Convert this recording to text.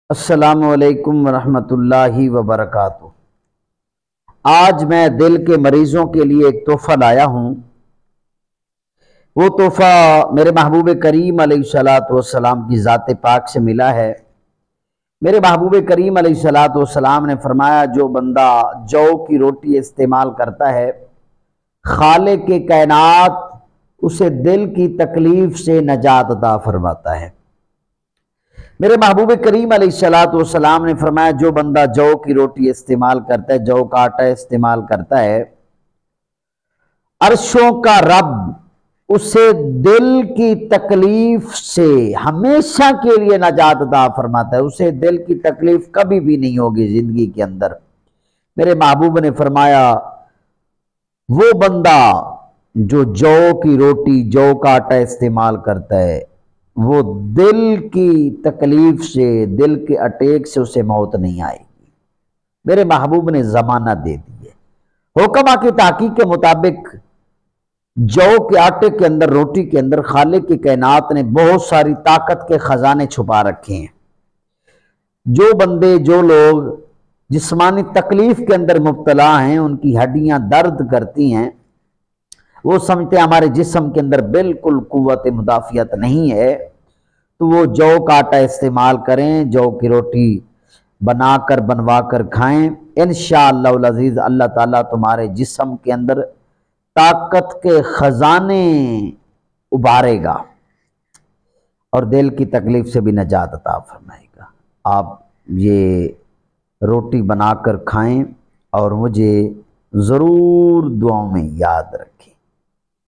السلام علیکم ورحمۃ اللہ وبرکاتہ۔ آج میں دل کے مریضوں کے لیے ایک تحفہ لایا ہوں۔ وہ تحفہ میرے محبوب کریم علیہ الصلاۃ والسلام کی ذات پاک سے ملا ہے۔ میرے محبوب کریم علیہ الصلاۃ والسلام نے فرمایا، جو بندہ جو کی روٹی استعمال کرتا ہے، خالق کائنات اسے دل کی تکلیف سے نجات عطا فرماتا ہے۔ میرے محبوب کریم علیہ الصلاۃ والسلام نے فرمایا، جو بندہ جو کی روٹی استعمال کرتا ہے، جو کا آٹا استعمال کرتا ہے، عرشوں کا رب اسے دل کی تکلیف سے ہمیشہ کے لیے نجات عطا فرماتا ہے۔ اسے دل کی تکلیف کبھی بھی نہیں ہوگی زندگی کے اندر۔ میرے محبوب نے فرمایا، وہ بندہ جو کی روٹی، جو کا آٹا استعمال کرتا ہے، وہ دل کی تکلیف سے، دل کے اٹیک سے اسے موت نہیں آئے گی۔ میرے محبوب نے ضمانت دے دی ہے۔ حکمہ کی تحقیق کے مطابق جو کے آٹے کے اندر، روٹی کے اندر خالق کی کائنات نے بہت ساری طاقت کے خزانے چھپا رکھے ہیں۔ جو بندے، جو لوگ جسمانی تکلیف کے اندر مبتلا ہیں، ان کی ہڈیاں درد کرتی ہیں، وہ سمجھتے ہیں ہمارے جسم کے اندر بالکل قوت مدافعت نہیں ہے، تو وہ جو کا آٹا استعمال کریں، جو کی روٹی بنوا کر کھائیں۔ انشاءاللہ العزیز اللہ تعالیٰ تمہارے جسم کے اندر طاقت کے خزانے ابھارے گا اور دل کی تکلیف سے بھی نجات عطا فرمائے گا۔ آپ یہ روٹی بنا کر کھائیں اور مجھے ضرور دعاؤں میں یاد رکھیں۔